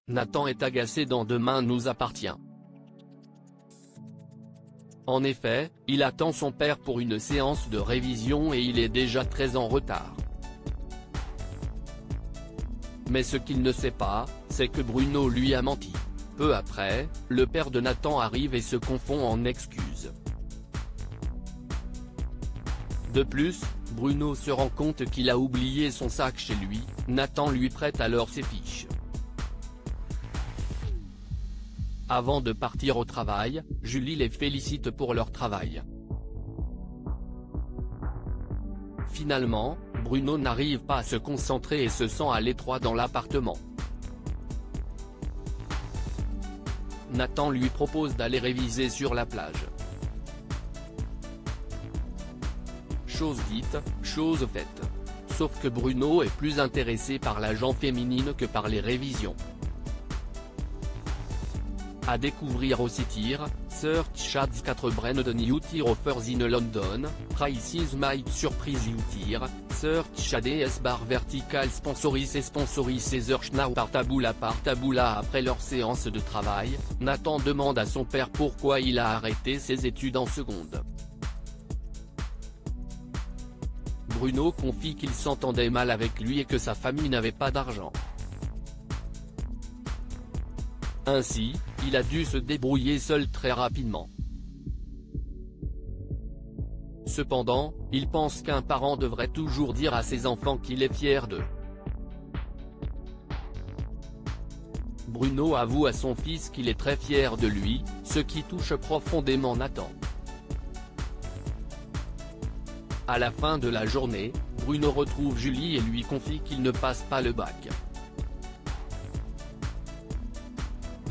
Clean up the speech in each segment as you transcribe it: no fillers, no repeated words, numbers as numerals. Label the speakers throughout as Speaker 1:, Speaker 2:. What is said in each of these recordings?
Speaker 1: Nathan est agacé dans Demain nous appartient. En effet, il attend son père pour une séance de révision et il est déjà très en retard. Mais ce qu'il ne sait pas, c'est que Bruno lui a menti. Peu après, le père de Nathan arrive et se confond en excuses. De plus, Bruno se rend compte qu'il a oublié son sac chez lui, Nathan lui prête alors ses fiches. Avant de partir au travail, Julie les félicite pour leur travail. Finalement, Bruno n'arrive pas à se concentrer et se sent à l'étroit dans l'appartement. Nathan lui propose d'aller réviser sur la plage. Chose dite, chose faite. Sauf que Bruno est plus intéressé par la gent féminine que par les révisions. À découvrir au Cityr, Search Ads 4 Branded New Tier Offers in London, Prices Might Surprise You Tier, Search Ads Bar Vertical Sponsoris et Search Now par Taboola après leur séance de travail, Nathan demande à son père pourquoi il a arrêté ses études en seconde. Bruno confie qu'il s'entendait mal avec lui et que sa famille n'avait pas d'argent. Ainsi, il a dû se débrouiller seul très rapidement. Cependant, il pense qu'un parent devrait toujours dire à ses enfants qu'il est fier d'eux. Bruno avoue à son fils qu'il est très fier de lui, ce qui touche profondément Nathan. À la fin de la journée, Bruno retrouve Julie et lui confie qu'il ne passe pas le bac.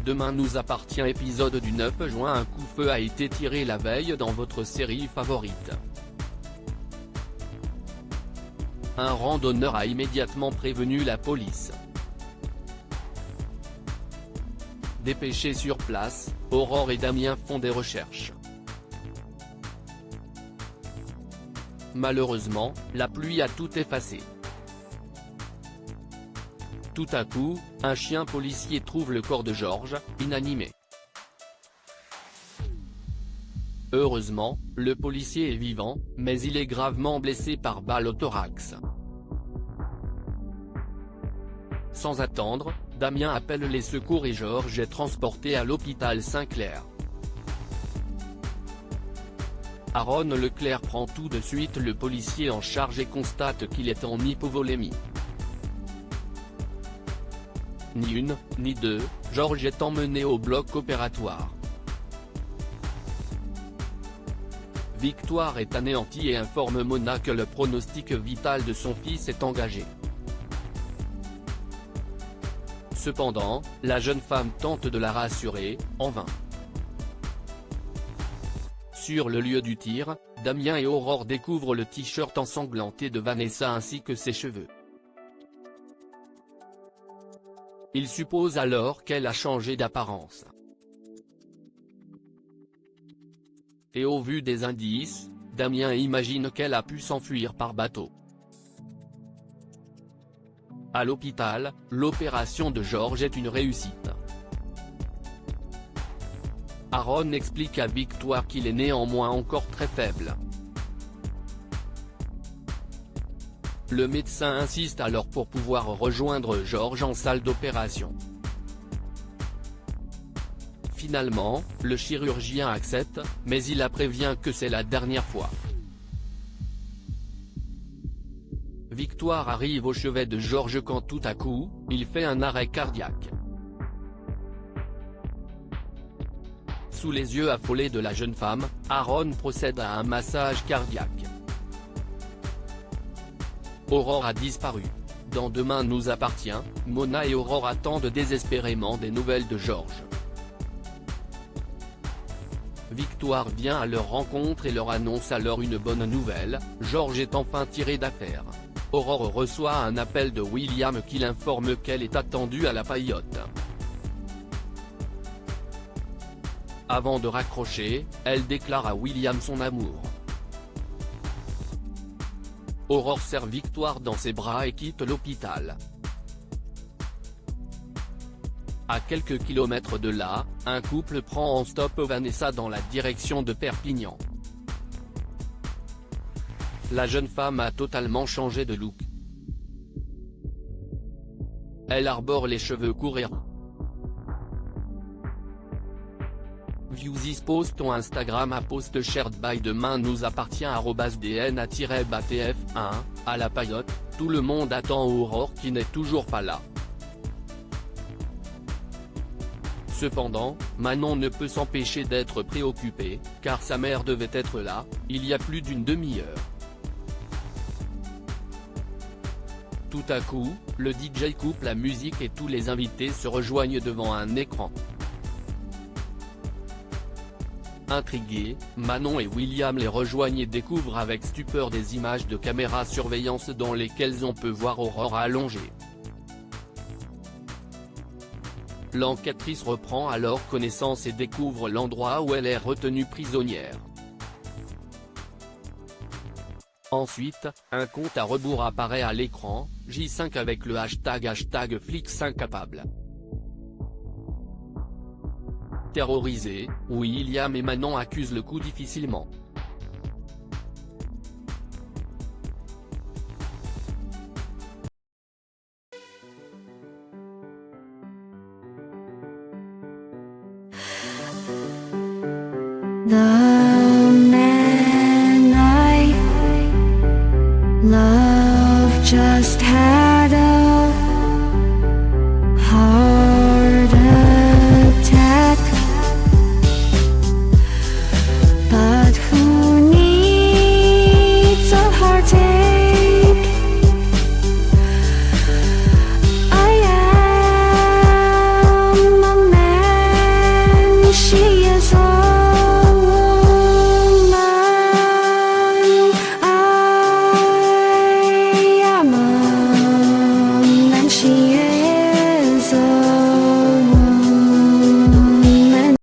Speaker 1: Demain nous appartient épisode du 9 juin. Un coup-feu a été tiré la veille dans votre série favorite. Un randonneur a immédiatement prévenu la police. Dépêchés sur place, Aurore et Damien font des recherches. Malheureusement, la pluie a tout effacé. Tout à coup, un chien policier trouve le corps de Georges, inanimé. Heureusement, le policier est vivant, mais il est gravement blessé par balle au thorax. Sans attendre, Damien appelle les secours et Georges est transporté à l'hôpital Saint-Clair. Aaron Leclerc prend tout de suite le policier en charge et constate qu'il est en hypovolémie. Ni une, ni deux, Georges est emmené au bloc opératoire. Victoire est anéantie et informe Mona que le pronostic vital de son fils est engagé. Cependant, la jeune femme tente de la rassurer, en vain. Sur le lieu du tir, Damien et Aurore découvrent le t-shirt ensanglanté de Vanessa ainsi que ses cheveux. Ils supposent alors qu'elle a changé d'apparence. Et au vu des indices, Damien imagine qu'elle a pu s'enfuir par bateau. À l'hôpital, l'opération de Georges est une réussite. Aaron explique à Victoire qu'il est néanmoins encore très faible. Le médecin insiste alors pour pouvoir rejoindre Georges en salle d'opération. Finalement, le chirurgien accepte, mais il la prévient que c'est la dernière fois. Victoire arrive au chevet de Georges quand tout à coup, il fait un arrêt cardiaque. Sous les yeux affolés de la jeune femme, Aaron procède à un massage cardiaque. Aurore a disparu. Dans Demain nous appartient, Mona et Aurore attendent désespérément des nouvelles de Georges. Victoire vient à leur rencontre et leur annonce alors une bonne nouvelle, Georges est enfin tiré d'affaire. Aurore reçoit un appel de William qui l'informe qu'elle est attendue à la Paillote. Avant de raccrocher, elle déclare à William son amour. Aurore serre Victoire dans ses bras et quitte l'hôpital. À quelques kilomètres de là, un couple prend en stop Vanessa dans la direction de Perpignan. La jeune femme a totalement changé de look. Elle arbore les cheveux courts et roux. Viewsis post ton Instagram à post shared by demain nous appartient @dna-batf1, à la paillote, tout le monde attend Aurore qui n'est toujours pas là. Cependant, Manon ne peut s'empêcher d'être préoccupée, car sa mère devait être là, il y a plus d'une demi-heure. Tout à coup, le DJ coupe la musique et tous les invités se rejoignent devant un écran. Intrigués, Manon et William les rejoignent et découvrent avec stupeur des images de caméras surveillance dans lesquelles on peut voir Aurore allongée. L'enquêtrice reprend alors connaissance et découvre l'endroit où elle est retenue prisonnière. Ensuite, un compte à rebours apparaît à l'écran, J5 avec le hashtag flics5capable. Terrorisés, William et Manon accusent le coup difficilement.
Speaker 2: The man I love just had a heart attack, but who needs a heart attack?